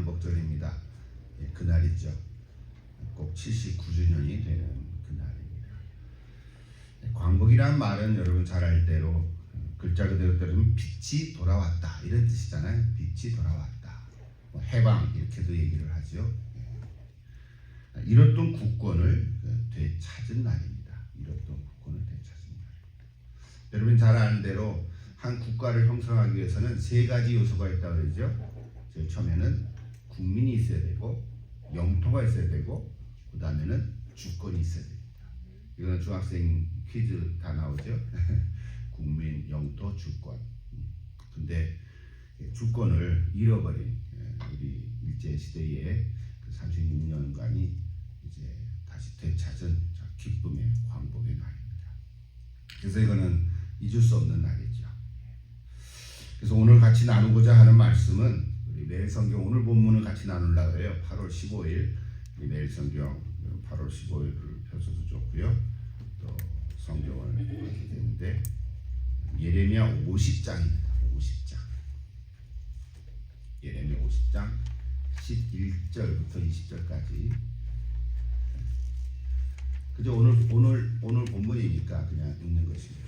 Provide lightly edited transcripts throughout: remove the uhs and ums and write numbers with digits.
광복절입니다. 그날이죠. 꼭 79주년이 되는 그날입니다. 광복이란 말은 여러분 잘 알대로 글자 그대로 따르면 빛이 돌아왔다 이런 뜻이잖아요. 빛이 돌아왔다. 해방 이렇게도 얘기를 하죠. 잃었던 국권을 되찾은 날입니다. 잃었던 국권을 되찾은 날. 여러분 잘 아는 대로 한 국가를 형성하기 위해서는 세 가지 요소가 있다고 그러죠. 제일 처음에는 국민이 있어야 되고 영토가 있어야 되고 그 다음에는 주권이 있어야 됩니다. 이거는 중학생 퀴즈 다 나오죠. 국민, 영토, 주권. 근데 주권을 잃어버린 우리 일제 시대의 그 36년간이 이제 다시 되찾은 기쁨의 광복의 날입니다. 그래서 이거는 잊을 수 없는 날이죠. 그래서 오늘 같이 나누고자 하는 말씀은 우리 매일 성경 오늘 본문을 같이 나누려고 해요. 8월 15일 우리 매일 성경 8월 15일을 펴서도 좋고요. 또 성경을 보게 되는데 예레미야 50장입니다. 50장. 예레미야 50장 11절부터 20절까지. 그저 오늘 본문이니까 그냥 읽는 것입니다.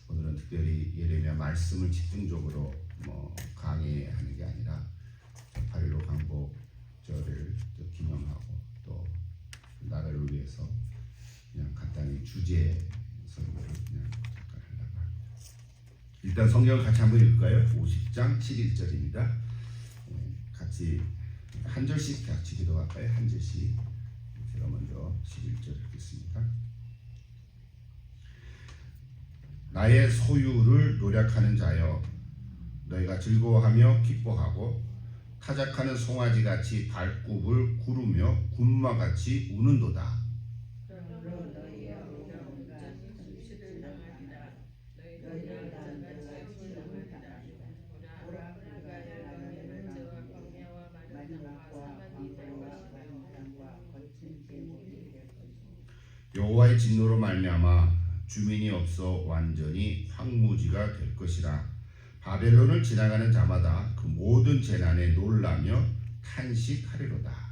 오늘은 특별히 예레미야 말씀을 집중적으로 강의하는 게 아니라 8.15 광복절을 기념하고 또 나라를 위해서 그냥 간단히 주제 설교를 그냥 잠깐 하려고 합니다. 일단 성경을 같이 한번 읽을까요? 50장 11절입니다. 같이 한 절씩 같이 기도할까요? 한 절씩. 제가 먼저 11절 읽겠습니다. 나의 소유를 노력하는 자여, 너희가 즐거워하며 기뻐하고 타작하는 송아지같이 발굽을 구르며 군마같이 우는도다. 여호와의 진노로 말미암아 주민이 없어 완전히 황무지가 될 것이라. 바벨론을 지나가는 자마다 그 모든 재난에 놀라며 탄식하리로다.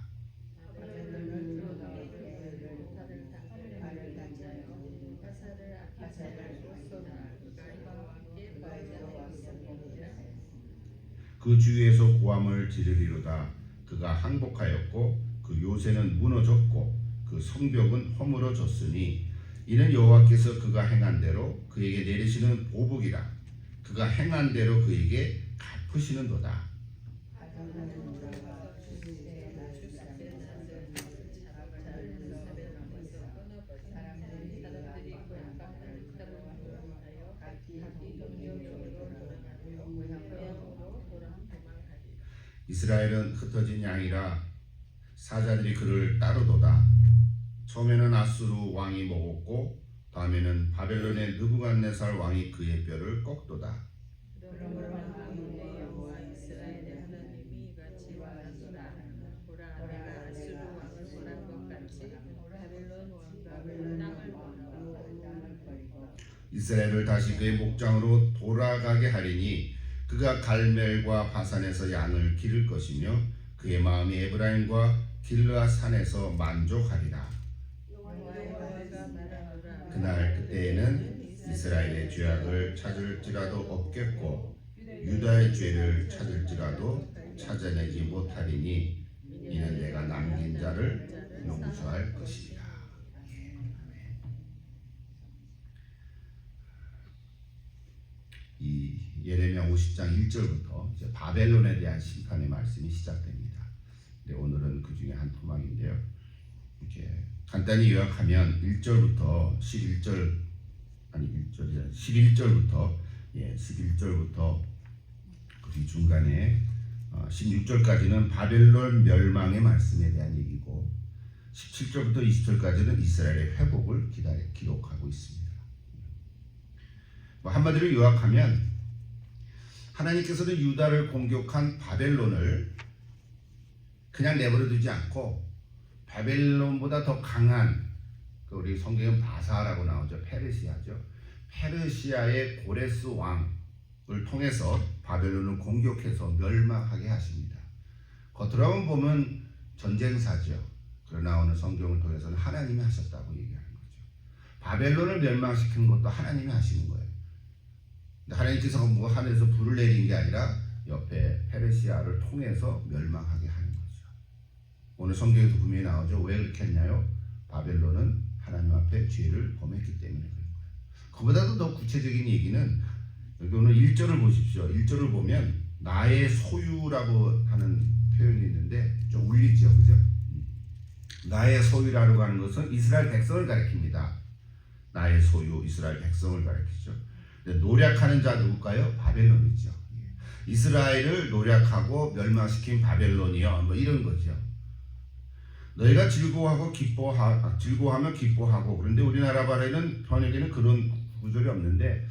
그 주위에서 고함을 지르리로다. 그가 항복하였고 그 요새는 무너졌고 그 성벽은 허물어졌으니 이는 여호와께서 그가 행한 대로 그에게 내리시는 보복이라. 그가 행한 대로 그에게 갚으시는도다. 이스라엘은 흩어진 양이라 사자들이 그를 따르도다. 처음에는 아수르 왕이 먹었고 다음에는 바벨론의 느부갓네살 왕이 그의 뼈를 꺾도다. 이스라엘을 다시 그의 목장으로 돌아가게 하리니 그가 갈멜과 바산에서 양을 기를 것이며 그의 마음이 에브라임과 길르앗 산에서 만족하리라. 그날 그때에는 이스라엘의 죄악을 찾을지라도 없겠고 유다의 죄를 찾을지라도 찾아내지 못하리니 이는 내가 남긴 자를 용서할 것이라. 이 예레미야 50장 1절부터 이제 바벨론에 대한 심판의 말씀이 시작됩니다. 근데 오늘은 그 중에 한 토막인데요. 이렇게 간단히 요약하면 1절부터 11절 아니 1절이 11절부터 11절부터 그 중간에 16절까지는 바벨론 멸망의 말씀에 대한 얘기고 17절부터 20절까지는 이스라엘의 회복을 기록하고 있습니다. 한마디로 요약하면 하나님께서는 유다를 공격한 바벨론을 그냥 내버려 두지 않고 바벨론보다 더 강한 우리 성경에 바사라고 나오죠. 페르시아죠. 페르시아의 고레스 왕을 통해서 바벨론을 공격해서 멸망하게 하십니다. 겉으로만 보면 전쟁사죠. 그러나 오늘 성경을 통해서는 하나님이 하셨다고 얘기하는 거죠. 바벨론을 멸망시키는 것도 하나님이 하시는 거예요. 근데 하나님께서 뭐 하늘에서 불을 내린 게 아니라 옆에 페르시아를 통해서 멸망하게 하는 거죠. 오늘 성경에도 분명히 나오죠. 왜 그렇게 했냐요? 바벨론은 하나님 앞에 죄를 범했기 때문에 그런 거예요. 그보다도 더 구체적인 얘기는 여기 오늘 1절을 보십시오. 1절을 보면 나의 소유라고 하는 표현이 있는데 좀 울리죠, 그죠? 나의 소유라고 하는 것은 이스라엘 백성을 가리킵니다. 나의 소유, 이스라엘 백성을 가리키죠. 노략하는 자 누굴까요? 바벨론이죠. 이스라엘을 노략하고 멸망시킨 바벨론이요. 뭐 이런 거죠. 너희가 즐거워하면 기뻐하고. 그런데 우리나라 번역에는 그런 구절이 없는데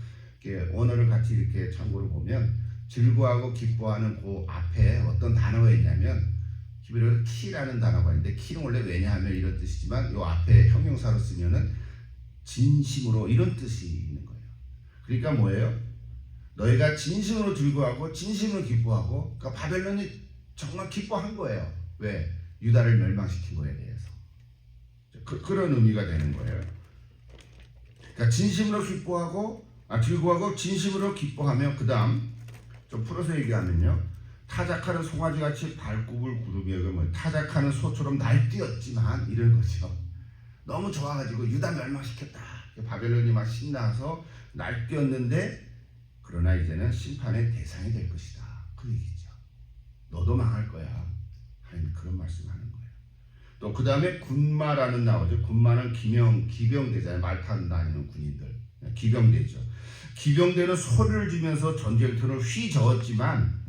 언어를 같이 이렇게 참고로 보면 즐거워하고 기뻐하는 그 앞에 어떤 단어가 있냐면 히브리어로 키라는 단어가 있는데 키는 원래 왜냐하면 이런 뜻이지만 이 앞에 형용사로 쓰면은 진심으로 이런 뜻이 있는 거예요. 그러니까 뭐예요? 너희가 진심으로 즐거워하고 진심으로 기뻐하고. 그러니까 바벨론이 정말 기뻐한 거예요. 왜? 유다를 멸망시킨 거에 대해서. 그런 의미가 되는 거예요. 그러니까 진심으로 즐거워하고 진심으로 기뻐하며 그 다음 좀 풀어서 얘기하면요. 타작하는 송아지같이 발굽을 구르며 타작하는 소처럼 날뛰었지만 이런 거죠. 너무 좋아가지고 유다 멸망시켰다. 바벨론이 막 신나서 날뛰었는데 그러나 이제는 심판의 대상이 될 것이다. 그 얘기죠. 너도 망할 거야. 하나님 그런 말씀하는 거예요. 또 그 다음에 군마라는 나오죠. 군마는 기병대잖아요. 말 타고 다니는 군인들. 기병대죠. 기병대는 소리를 지면서 전쟁터를 휘저었지만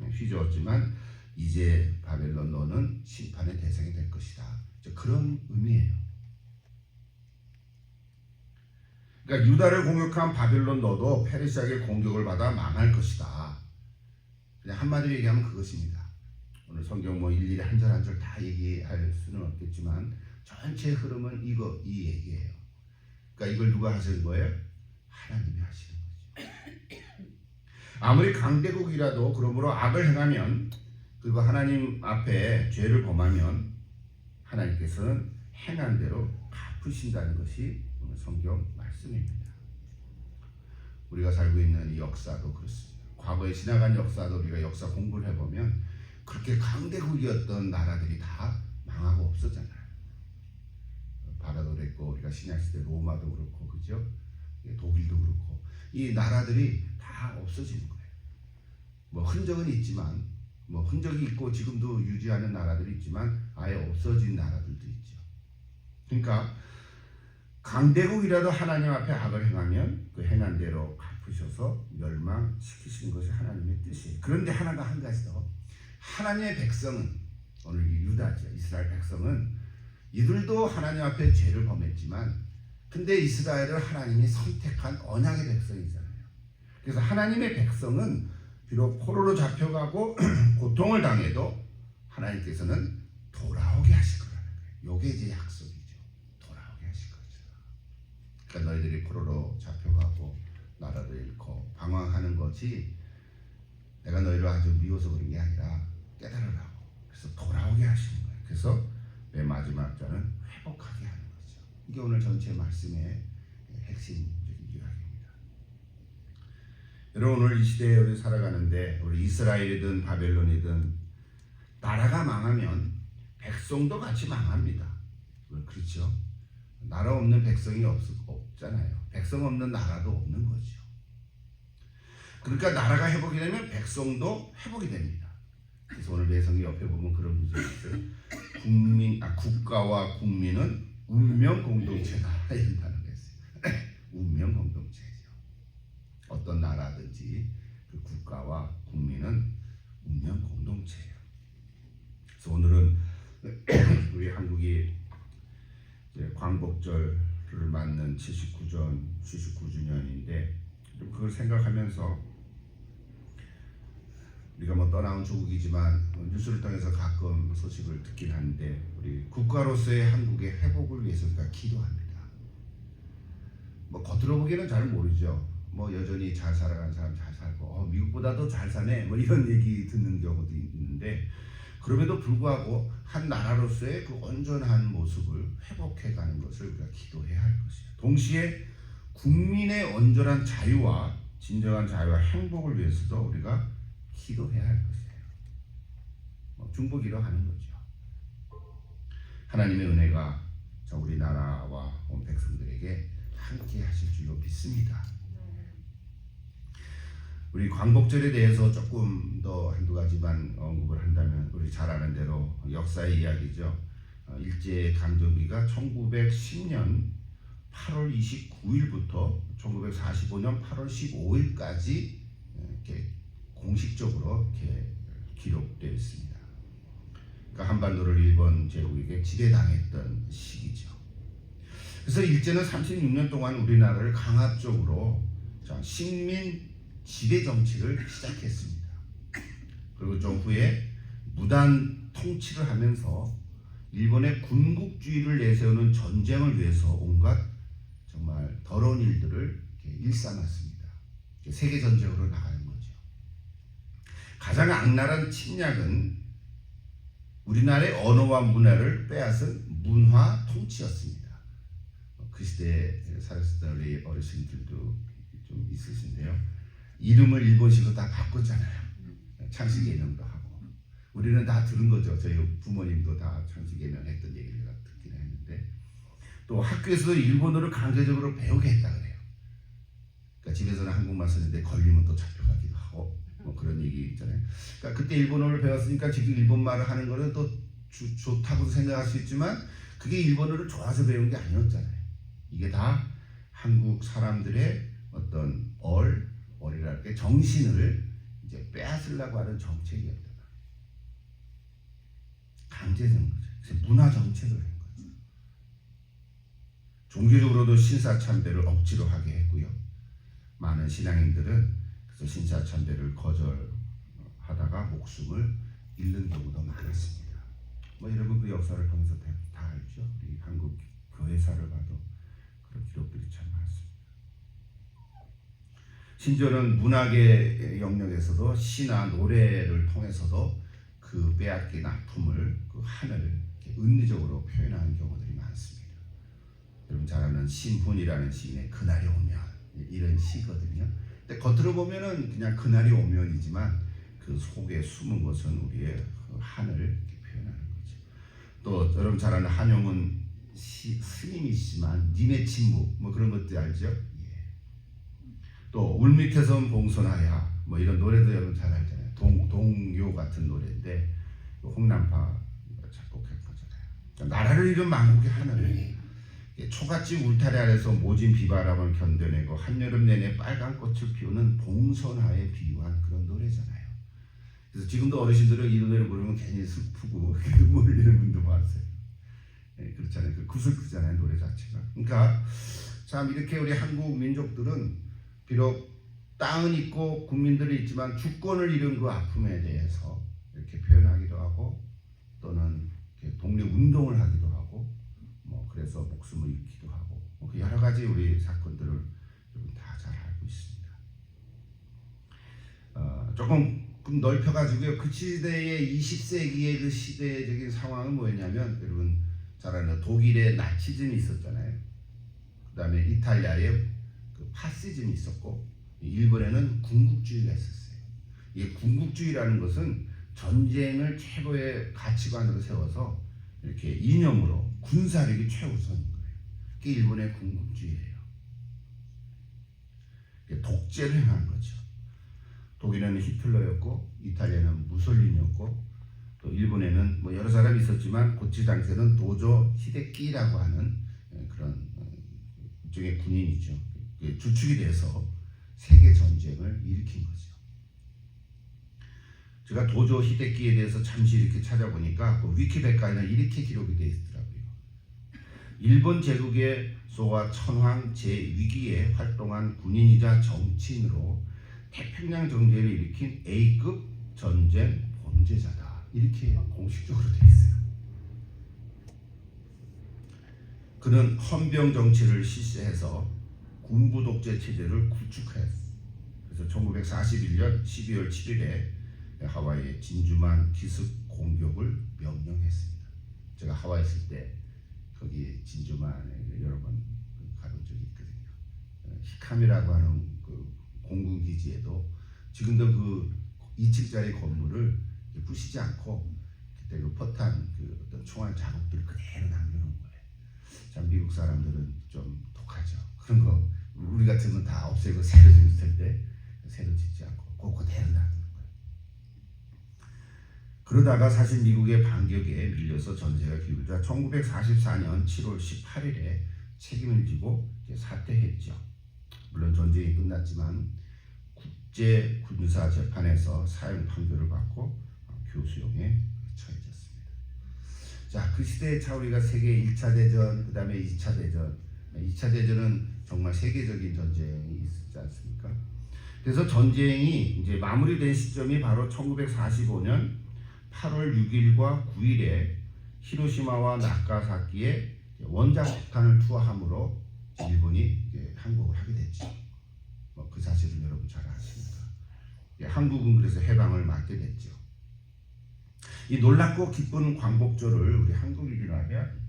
이제 바벨론 너는 심판의 대상이 될 것이다. 그런 의미예요. 그러니까 유다를 공격한 바벨론 너도 페르시아의 공격을 받아 망할 것이다. 그냥 한마디로 얘기하면 그것입니다. 오늘 성경 뭐 일일이 한 절 한 절 다 얘기할 수는 없겠지만 전체 흐름은 이 얘기예요. 그러니까 이걸 누가 하시는 거예요? 하나님이 하시는 거죠. 아무리 강대국이라도 그러므로 악을 행하면 그리고 하나님 앞에 죄를 범하면 하나님께서는 행한 대로 갚으신다는 것이 오늘 성경 말씀입니다. 우리가 살고 있는 이 역사도 그렇습니다. 과거에 지나간 역사도 우리가 역사 공부를 해보면 그렇게 강대국이었던 나라들이 다 망하고 없어졌잖아요. 바다도 그랬고 우리가 신약시대 로마도 그렇고 그죠? 독일도 그렇고 이 나라들이 다 없어지는 거예요. 뭐 흔적은 있지만 흔적이 있고 지금도 유지하는 나라들이 있지만 아예 없어진 나라들도 있죠. 그러니까 강대국이라도 하나님 앞에 악을 행하면 그 행한 대로 갚으셔서 멸망시키시는 것이 하나님의 뜻이에요. 그런데 하나가 한 가지 더. 하나님의 백성은 오늘 유다죠. 이스라엘 백성은 이들도 하나님 앞에 죄를 범했지만 근데 이스라엘을 하나님이 선택한 언약의 백성이잖아요. 그래서 하나님의 백성은 비록 포로로 잡혀가고 고통을 당해도 하나님께서는 돌아오게 하실 거라는 거예요. 이게 이제 약속이죠. 돌아오게 하실 거죠. 그러니까 너희들이 포로로 잡혀가고 나라를 잃고 방황하는 것이 내가 너희를 아주 미워서 그런 게 아니라 깨달으라고. 그래서 돌아오게 하시는 거예요. 그래서 맨 마지막 자는 회복하게 하는 거죠. 이게 오늘 전체 말씀의 핵심적인 이야기입니다. 여러분 오늘 이 시대에 우리 살아가는데 우리 이스라엘이든 바벨론이든 나라가 망하면 백성도 같이 망합니다. 그렇죠? 나라 없는 백성이 없잖아요. 백성 없는 나라도 없는 거죠. 그러니까 나라가 회복이 되면 백성도 회복이 됩니다. 그래서 오늘 내성이 옆에 보면 그런 구절이 있어요. 국가와 국민은 운명 공동체다. 이런 단어가 있어요. 운명 공동체죠. 어떤 나라든지 그 국가와 국민은 운명 공동체예요. 그래서 오늘은 우리 한국이 이제 광복절을 맞는 79주년인데 그걸 생각하면서 우리가 뭐 떠나온 조국이지만 뉴스를 통해서 가끔 소식을 듣긴 하는데 우리 국가로서의 한국의 회복을 위해서 우리가 기도합니다. 뭐 겉으로 보기에는 잘 모르죠. 뭐 여전히 잘 살아가는 사람 잘 살고 미국보다도 잘 사네 뭐 이런 얘기 듣는 경우도 있는데 그럼에도 불구하고 한 나라로서의 그 온전한 모습을 회복해가는 것을 우리가 기도해야 할 것이에요. 동시에 국민의 온전한 자유와 진정한 자유와 행복을 위해서도 우리가 기도해야 할 것이에요. 중보기도 하는 거죠. 하나님의 은혜가 우리나라와 온 백성들에게 함께 하실 줄로 믿습니다. 우리 광복절에 대해서 조금 더 한두 가지만 언급을 한다면, 우리 잘 아는 대로 역사의 이야기죠. 일제강점기가 1910년 8월 29일부터 1945년 8월 15일까지 이렇게 공식적으로 이렇게 기록되어 있습니다. 그러니까 한반도를 일본 제국에게 지배당했던 시기죠. 그래서 일제는 36년 동안 우리나라를 강압적으로 식민 지배 정치를 시작했습니다. 그리고 좀 후에 무단 통치를 하면서 일본의 군국주의를 내세우는 전쟁을 위해서 온갖 정말 더러운 일들을 일삼았습니다. 세계 전쟁으로 나가는 거죠. 가장 악랄한 침략은 우리나라의 언어와 문화를 빼앗은 문화 통치였습니다. 그 시대에 살았던 우리 어르신들도 좀 있으신데요. 이름을 일본식으로 다 바꿨잖아요. 창씨 개명도 하고. 우리는 다 들은 거죠. 저희 부모님도 다 창씨 개명했던 얘기를 듣긴 했는데, 또 학교에서도 일본어를 강제적으로 배우게 했다 그래요. 그러니까 집에서는 한국말 쓰는데 걸리면 또 잡혀가기도 하고 뭐 그런 얘기 있잖아요. 그러니까 그때 일본어를 배웠으니까 지금 일본말을 하는 거는 또 좋다고 생각할 수 있지만, 그게 일본어를 좋아서 배운 게 아니었잖아요. 이게 다 한국 사람들의 어떤 얼이랄까 정신을 이제 빼앗으려고 하는 정책이었다. 강제된 거죠. 그래서 문화 정책을 한 거죠. 종교적으로도 신사참배를 억지로 하게 했고요. 많은 신앙인들은 그래서 신사참배를 거절하다가 목숨을 잃는 경우도 많았습니다. 여러분 그 역사를 통해서 다 알죠. 우리 한국 교회사를 봐도 그런 기록들이 참 많습니다. 심지어는 문학의 영역에서도 시나 노래를 통해서도 그 빼앗긴 아픔을, 그 한을 은유적으로 표현하는 경우들이 많습니다. 여러분 잘 아는 신훈이라는 시인의 그날이 오면, 이런 시거든요. 근데 겉으로 보면은 그냥 그날이 오면이지만 그 속에 숨은 것은 우리의 그 한을 이렇게 표현하는 거죠. 또 여러분 잘 아는 한용운 스님이시지만 님의 침묵 그런 것들 알죠? 또 울밑에선 봉선하야 이런 노래도 여러분 잘 알잖아요. 동요 같은 노래인데 홍남파 작곡한 거잖아요. 나라를 잃은 만국의 하늘을 초가집 울타리 아래서 모진 비바람을 견뎌내고 한여름 내내 빨간 꽃을 피우는 봉선화에 비유한 그런 노래잖아요. 그래서 지금도 어르신들은 이 노래를 부르면 괜히 슬프고 눈물 흘리는 분도 많으세요. 그렇잖아요. 그 구슬프잖아요, 노래 자체가. 그러니까 참 이렇게 우리 한국 민족들은 비록 땅은 있고 국민들이 있지만 주권을 잃은 그 아픔에 대해서 이렇게 표현하기도 하고, 또는 독립운동을 하기도 하고, 그래서 목숨을 잃기도 하고, 그 여러 가지 우리 사건들을 다 잘 알고 있습니다. 조금 넓혀가지고요. 그 시대의 20세기의 그 시대적인 상황은 뭐였냐면, 여러분 잘 아는 독일의 나치즘이 있었잖아요. 그 다음에 이탈리아의 그 파시즘이 있었고, 일본에는 군국주의가 있었어요. 이 군국주의라는 것은 전쟁을 최고의 가치관으로 세워서 이렇게 이념으로 군사력이 최우선인 거예요. 그게 일본의 군국주의예요. 독재를 행한 거죠. 독일에는 히틀러였고, 이탈리아는 무솔리니였고, 또 일본에는 여러 사람이 있었지만 고치 당시에는 도조 히데키라고 하는 그런 일종의 군인이죠. 주축이 돼서 세계 전쟁을 일으킨 거죠. 제가 도조 히데키에 대해서 잠시 이렇게 찾아보니까 그 위키백과에는 이렇게 기록이 되어 있더라고요. 일본 제국의 소와 천황 제2기에 활동한 군인이자 정치인으로 태평양 정전을 일으킨 A급 전쟁 범죄자다. 이렇게 공식적으로 되어 있어요. 그는 헌병 정치를 실시해서 군부 독재 체제를 구축했어요. 그래서 1941년 12월 7일에 하와이의 진주만 기습 공격을 제가 하와이 있을 때 거기 진주만에 여러 번 가본 적이 있거든요. 히캄이라고 하는 그 공군 기지에도 지금도 그 2층짜리 건물을 부시지 않고 그때 그 포탄 그 어떤 총알 자국들 그대로 남겨놓은 거예요. 참 미국 사람들은 좀 독하죠. 그런 거 우리 같으면 다 없애고 새로 짓을 때 새로 짓지 않고 그대로 놔두는 거예요. 그러다가 사실 미국의 반격에 밀려서 전세가 기울자 1944년 7월 18일에 책임을 지고 사퇴했죠. 물론 전쟁이 끝났지만 국제 군사 재판에서 사형 판결을 받고 교수형에 처해졌습니다. 자, 그 시대에 차 우리가 세계 1차 대전, 그 다음에 2차 대전, 2차 대전은 정말 세계적인 전쟁이 있었지 않습니까? 그래서 전쟁이 이제 마무리된 시점이 바로 1945년 8월 6일과 9일에 히로시마와 나가사키에 원자 폭탄을 투하함으로 일본이 항복을 하게 됐죠. 그 사실은 여러분 잘 아십니다. 한국은 그래서 해방을 맞게 됐죠. 이 놀랍고 기쁜 광복절을 우리 한국인이라면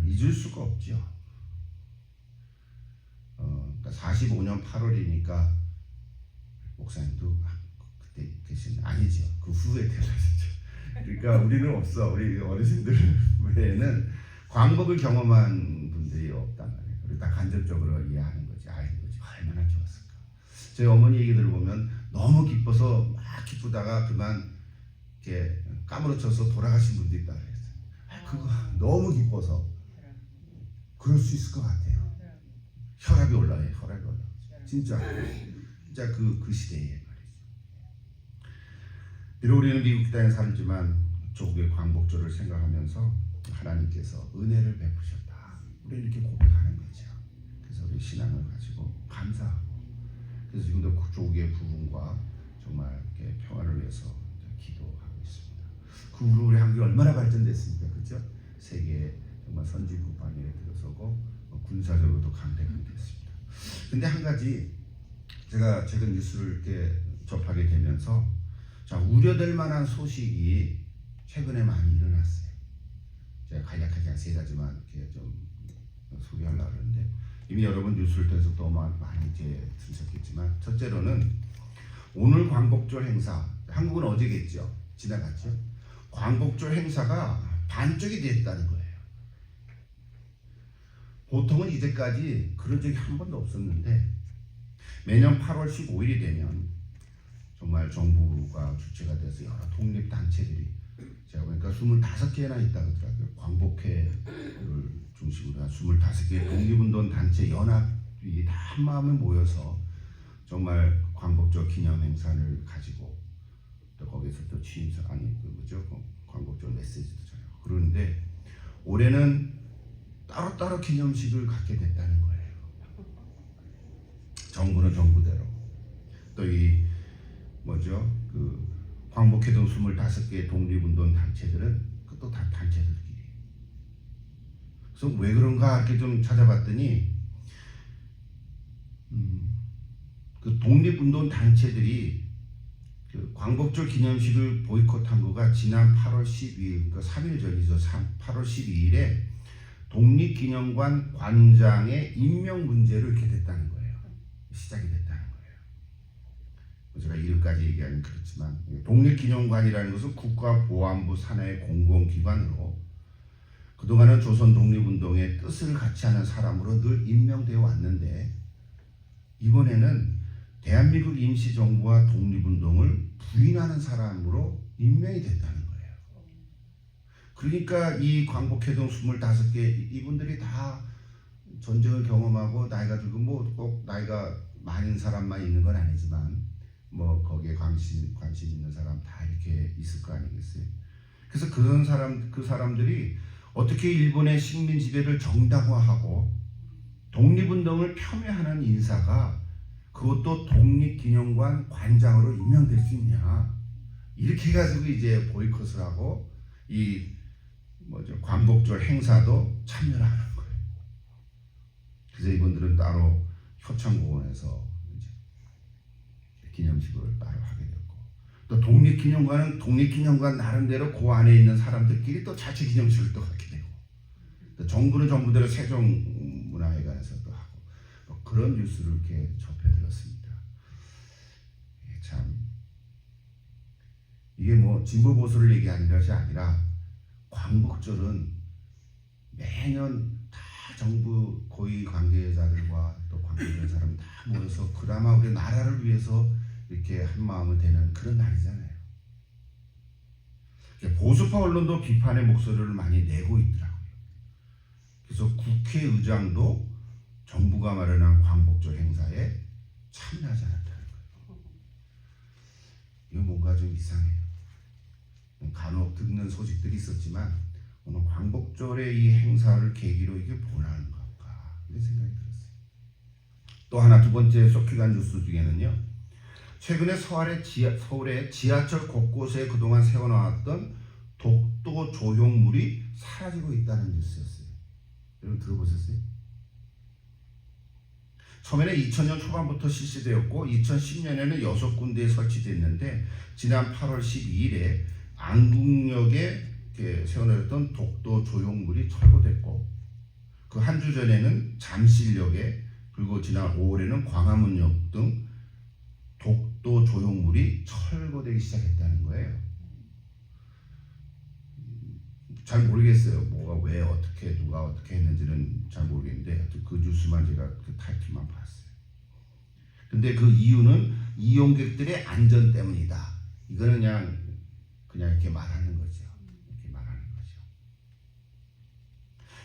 잊을 수가 없죠. 그러니까 45년 8월이니까 목사님도 그때 계신 아니죠. 그 후에 태어나셨죠. 그러니까 우리는 없어. 우리 어르신들 외에는 광복을 경험한 분들이 없단 말이에요. 우리 다 간접적으로 이해하는 거지, 아는 거지. 얼마나 좋았을까. 저희 어머니 얘기 들어보면 너무 기뻐서 막 기쁘다가 그만 이렇게 까무러쳐서 돌아가신 분도 있다 그랬어요. 그거 너무 기뻐서 그럴 수 있을 것 같아요. 혈압이 올라요. 혈압이 올라. 진짜 그 시대에 말이죠. 비록 우리는 미국 땅에 살지만 조국의 광복절을 생각하면서 하나님께서 은혜를 베푸셨다. 우리는 이렇게 고백하는 거죠. 그래서 우리 신앙을 가지고 감사하고, 그래서 지금도 조국의 부흥과 정말 이렇게 평화를 위해서 기도하고 있습니다. 그 후로 우리 한국이 얼마나 발전됐습니까, 그렇죠? 세계 정말 선진국방에 들어서고 군사적으로도 강대국이 됐습니다. 근데 한 가지 제가 최근 뉴스를 이렇게 접하게 되면서 자, 우려될 만한 소식이 최근에 많이 일어났어요. 제가 간략하게 한 세 가지만 이렇게 좀 소개하려고 하는데 이미 여러분 뉴스를 통해서 또 많이 이제 들으셨겠지만, 첫째로는 오늘 광복절 행사, 한국은 어제겠죠, 지나갔죠. 광복절 행사가 반쪽이 됐다는 거예요. 보통은 이제까지 그런 적이 한 번도 없었는데 매년 8월 15일이 되면 정말 정부가 주체가 돼서 여러 독립단체들이, 제가 보니까 25개나 있다고 하더라고요. 광복회를 중심으로 한 25개 독립운동 단체 연합이 다 한마음을 모여서 정말 광복절 기념 행사를 가지고 또 거기서 또 취임사 광복절 메시지도 전하고 그러는데, 올해는 따로따로 기념식을 갖게 됐다는 거예요. 정부는 정부대로, 또 이 광복회동 25개 독립운동 단체들은 또 다 단체들끼리. 그래서 왜 그런가 이렇게 좀 찾아봤더니 그 독립운동 단체들이 그 광복절 기념식을 보이콧한 거가 지난 8월 12일, 그러니까 3일 전이죠. 8월 12일에 독립기념관 관장의 임명 문제로 이렇게 됐다는 거예요. 시작이 됐다는 거예요. 제가 이름까지 얘기하면 그렇지만, 독립기념관이라는 것은 국가보안부 산하의 공공기관으로 그동안은 조선 독립운동의 뜻을 같이 하는 사람으로 늘 임명되어 왔는데, 이번에는 대한민국 임시정부와 독립운동을 부인하는 사람으로 임명이 됐다는 거예요. 그러니까 이 광복회동 25개 이분들이 다 전쟁을 경험하고 나이가 들고 꼭 나이가 많은 사람만 있는 건 아니지만 거기에 관심 있는 사람 다 이렇게 있을 거 아니겠어요? 그래서 그 사람들이 어떻게 일본의 식민 지배를 정당화하고 독립운동을 폄훼하는 인사가 그것도 독립기념관 관장으로 임명될 수 있냐, 이렇게 해가지고 이제 보이콧을 하고 이 광복절 행사도 참여를 하는 거예요. 그래서 이분들은 따로 효창공원에서 이제 기념식을 따로 하게 됐고, 또 독립기념관 나름대로 그 안에 있는 사람들끼리 또 자치 기념식을 또 하게 되고, 또 정부는 정부대로 세종문화회관에서 또 하고, 뭐 그런 뉴스를 이렇게 접해 들었습니다. 참 이게 뭐 진보 보수를 얘기하는 것이 아니라 광복절은 매년 다 정부 고위 관계자들과 또 관계된 사람 다 모여서 그나마 우리 나라를 위해서 이렇게 한 마음을 되는 그런 날이잖아요. 보수파 언론도 비판의 목소리를 많이 내고 있더라고요. 그래서 국회의장도 정부가 마련한 광복절 행사에 참여하지 않았다는 거예요. 이거 뭔가 좀 이상해요. 간혹 듣는 소식들이 있었지만 오늘 광복절의 이 행사를 계기로 이게 뭐라는 건가 이런 생각이 들었어요. 또 하나 두 번째 쇼킹한 뉴스 중에는요, 최근에 서울의 지하철 곳곳에 그동안 세워놓았던 독도 조형물이 사라지고 있다는 뉴스였어요. 여러분 들어보셨어요? 처음에는 2000년 초반부터 실시되었고 2010년에는 6군데에 설치됐는데 지난 8월 12일에 안국역에 세워놓았던 독도 조형물이 철거됐고, 그 한 주 전에는 잠실역에, 그리고 지난 5월에는 광화문역 등 독도 조형물이 철거되기 시작했다는 거예요. 잘 모르겠어요. 뭐가 왜 어떻게 누가 어떻게 했는지는 잘 모르겠는데 그 뉴스만 제가 그 타이틀만 봤어요. 근데 그 이유는 이용객들의 안전 때문이다. 이거는 그냥 이렇게 말하는 거죠. 이렇게 말하는 거죠.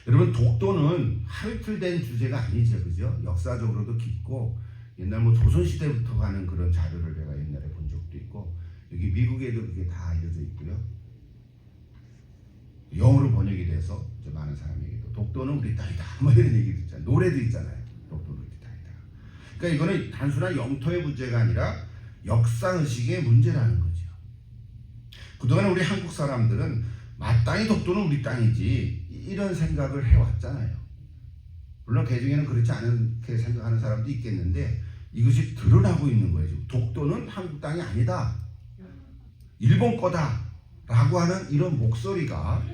여러분, 독도는 하루 이틀 된 주제가 아니죠, 그죠? 역사적으로도 깊고 옛날 뭐 조선시대부터 가는 그런 자료를 제가 옛날에 본 적도 있고, 여기 미국에도 그게 다 알려져 있고요. 영어로 번역이 돼서 이제 많은 사람에게도 독도는 우리 땅이다 뭐 이런 얘기도 있잖아요. 노래도 있잖아요. 독도는 우리 땅이다. 그러니까 이거는 단순한 영토의 문제가 아니라 역사의식의 문제라는 거죠. 그동안 우리 한국 사람들은 마땅히 독도는 우리 땅이지 이런 생각을 해왔잖아요. 물론 개중에는 그렇지 않게 생각하는 사람도 있겠는데 이것이 드러나고 있는 거예요. 지금 독도는 한국 땅이 아니다, 일본 거다 라고 하는 이런 목소리가,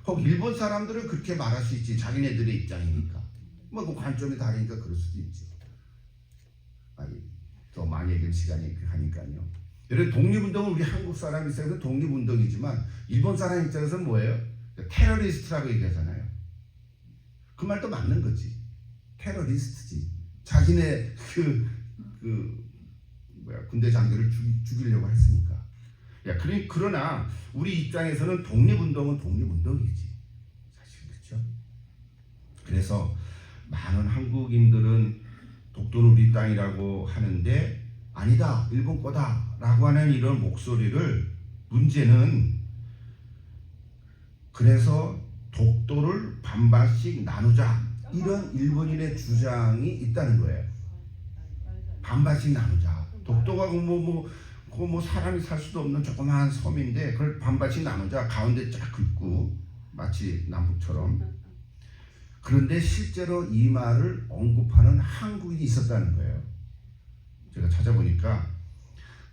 혹 일본 사람들은 그렇게 말할 수 있지, 자기네들의 입장이니까. 뭐 그 관점이 다르니까 그럴 수도 있죠. 더 많이 얘기할 시간이 하니까요. 여러분, 독립운동은 우리 한국 사람 입장에서 독립운동이지만 일본 사람 입장에서는 뭐예요? 테러리스트라고 얘기하잖아요. 그 말도 맞는 거지. 테러리스트지. 자기네 군대 장교를 죽이려고 했으니까. 그러나 우리 입장에서는 독립운동은 독립운동이지. 사실 그렇죠. 그래서 많은 한국인들은 독도는 우리 땅이라고 하는데 아니다, 일본 거다 라고 하는 이런 목소리를, 문제는 그래서 독도를 반반씩 나누자 이런 일본인의 주장이 있다는 거예요. 반반씩 나누자. 독도가 뭐 사람이 살 수도 없는 조그마한 섬인데 그걸 반반씩 나누자. 가운데 쫙 긋고 마치 남북처럼. 그런데 실제로 이 말을 언급하는 한국인이 있었다는 거예요. 제가 찾아보니까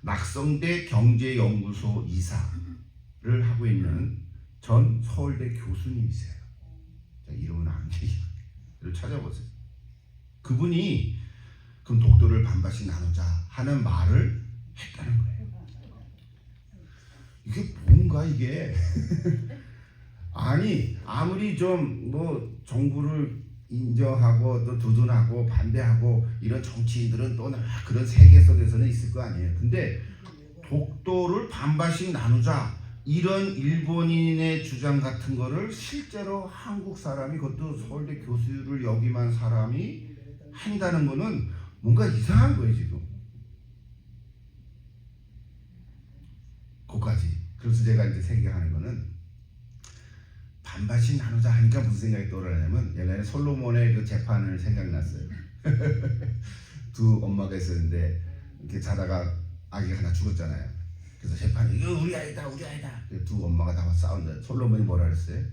낙성대 경제연구소 이사를 하고 있는 전 서울대 교수님이세요. 이름은 안 얘기를 찾아보세요. 그분이 그럼 독도를 반반씩 나누자 하는 말을 했다는 거예요. 이게 뭔가 이게 아니, 아무리 좀 뭐 정부를 인정하고 또 두둔하고 반대하고 이런 정치인들은 또 그런 세계 속에서는 있을 거 아니에요. 근데 독도를 반반씩 나누자 이런 일본인의 주장 같은 거를 실제로 한국 사람이, 그것도 서울대 교수를 역임한 사람이 한다는 거는 뭔가 이상한 거예요 지금. 그까지. 그래서 제가 이제 생각하는 거는 반반씩 나누자 하니까 무슨 생각이 떠오르냐면, 옛날에 솔로몬의 그 재판을 생각났어요. 두 엄마가 있었는데 이렇게 자다가 아기가 하나 죽었잖아요. 그래서 재판이 이거 우리 아이다 우리 아이다. 두 엄마가 다 싸운다. 솔로몬이 뭐라 그랬어요?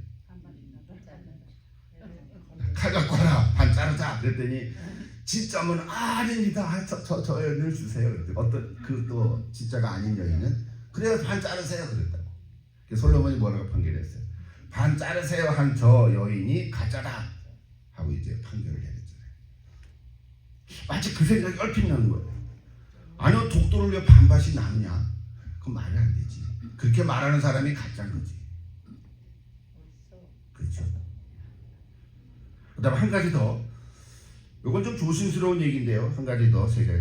칼 갖고 와라, 반 자르자. 그랬더니 진짜면 아닙니다. 저 여인을 주세요. 어떤 그 또 진짜가 아닌 여인은 그래서 반 자르세요 그랬다고. 솔로몬이 뭐라고 판결했어요? 반 자르세요 한 저 여인이 가짜다 하고 이제 판결을 내렸잖아요. 마치 그 생각이 얼핏 나는 거예요. 아니요, 독도를 왜 반반씩 나누냐? 그건 말이 안 되지. 그렇게 말하는 사람이 가짜인 거지. 그렇죠. 그 다음에 한 가지 더, 이건 좀 조심스러운 얘기인데요. 한 가지 더, 제가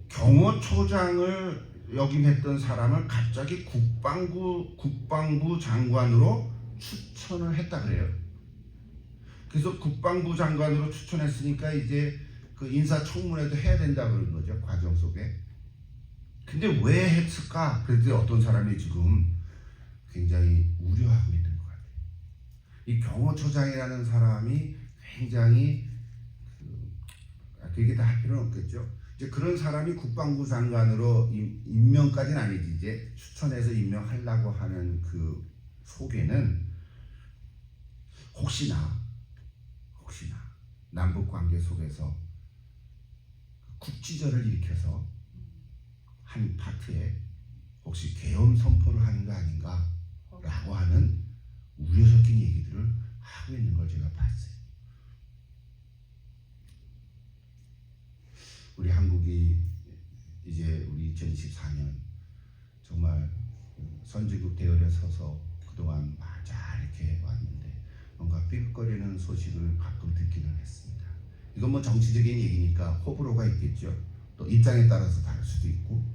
경호처장을 역임했던 사람을 갑자기 국방부 장관으로 추천을 했다 그래요. 그래서 국방부 장관으로 추천했으니까 이제 그 인사청문회도 해야 된다 그런 거죠, 과정 속에. 근데 왜 했을까? 그랬더니 어떤 사람이 지금 굉장히 우려하고 있는 것 같아요. 이 경호처장이라는 사람이 굉장히 그게 다 할 필요는 없겠죠. 이제 그런 사람이 국방부 장관으로 임명까지는 아니지, 이제 추천해서 임명하려고 하는 그 속에는 혹시나 남북 관계 속에서 국지전을 일으켜서 한 파트에 혹시 계엄 선포를 하는 거 아닌가라고 하는 우려 섞인 얘기들을 하고 있는 걸 제가 봤어요. 우리 한국이 이제 우리 2024년 정말 선진국 대열에 서서 그동안 잘 이렇게 왔는데 뭔가 삐걱거리는 소식을 가끔 듣기는 했습니다. 이건 뭐 정치적인 얘기니까 호불호가 있겠죠. 또 입장에 따라서 다를 수도 있고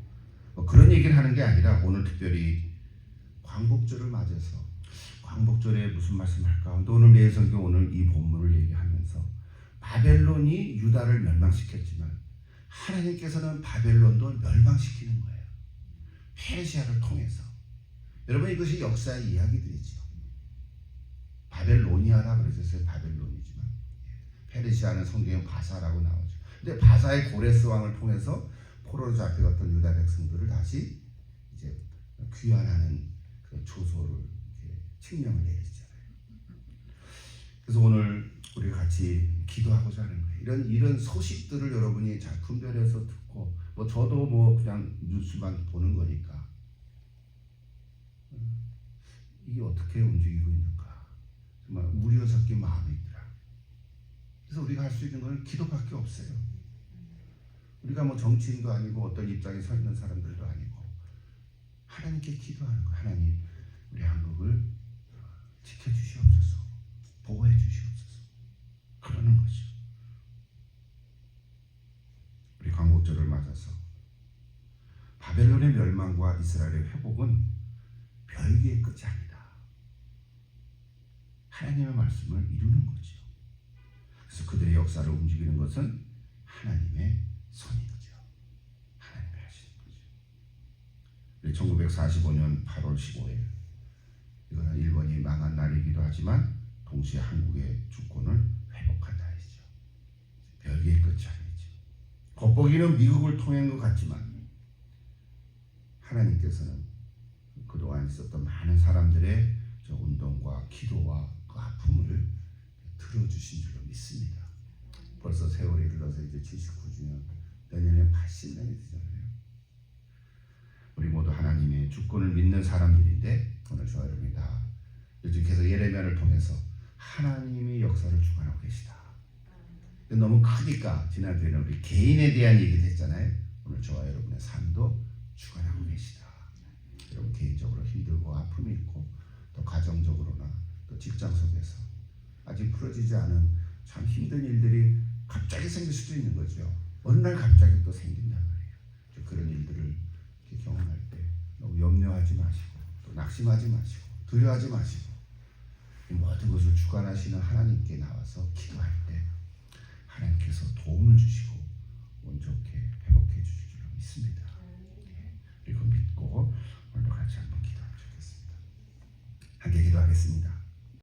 뭐 그런 얘기를 하는 게 아니라 오늘 특별히 광복절을 맞아서 광복절에 무슨 말씀할까? 오늘 매일성경 오늘 이 본문을 얘기하면서 바벨론이 유다를 멸망시켰지만 하나님께서는 바벨론도 멸망시키는 거예요. 페르시아를 통해서. 여러분 이것이 역사의 이야기들이죠. 바벨로니아라 그러셨어요. 바벨론이지만 페르시아는 성경에 바사라고 나오죠. 근데 바사의 고레스 왕을 통해서 포로로 잡혀갔던 유다 백성들을 다시 이제 귀환하는 그 조소를 칙령을 내리잖아요. 그래서 오늘 우리가 같이 기도하고자 하는 거예요. 이런 소식들을 여러분이 잘 분별해서 듣고 뭐 저도 뭐 그냥 뉴스만 보는 거니까 이게 어떻게 움직이고 있는가 정말 우려 섞인 마음이 있더라. 그래서 우리가 할 수 있는 건 기도밖에 없어요. 우리가 뭐 정치인도 아니고 어떤 입장에 서 있는 사람들도 아니고 하나님께 기도하는 거예요. 하나님 우리 한국을 지켜주시옵소서, 보호해 주시옵소서, 그러는 거죠. 우리 광복절을 맞아서 바벨론의 멸망과 이스라엘의 회복은 별개의 끝이 아니다. 하나님의 말씀을 이루는 거죠. 그래서 그들의 역사를 움직이는 것은 하나님의 손인 거죠. 하나님이 하시는 거죠. 1945년 8월 15일 이거는 일본이 망한 날이기도 하지만 동시에 한국의 주권을 회복한 날이죠. 별개의 끝이 아니죠. 겉보기는 미국을 통한 것 같지만 하나님께서는 그동안 있었던 많은 사람들의 저 운동과 기도와 그 아픔을 들어주신 줄로 믿습니다. 벌써 세월이 흘러서 이제 79주년, 내년에 80년이 되잖아요. 우리 모두 하나님의 주권을 믿는 사람들인데 오늘 저와 여러분이 다 요즘 계속 예레미야를 통해서 하나님이 역사를 주관하고 계시다. 너무 크니까 지난주에는 우리 개인에 대한 얘기를 했잖아요. 오늘 저와 여러분의 삶도 주관하고 계시다. 여러분 개인적으로 힘들고 아픔이 있고 또 가정적으로나 또 직장 속에서 아직 풀어지지 않은 참 힘든 일들이 갑자기 생길 수도 있는 거죠. 어느 날 갑자기 또 생긴단 말이에요. 그런 일들을 이렇게 경험할 때 너무 염려하지 마시고 또 낙심하지 마시고 두려워하지 마시고 이 모든 것을 주관하시는 하나님께 나와서 기도할 때 하나님께서 도움을 주시고 운 좋게 회복해 주실 줄 믿습니다. 그리고 믿고 오늘도 같이 한번 기도하면 좋겠습니다. 함께 기도하겠습니다.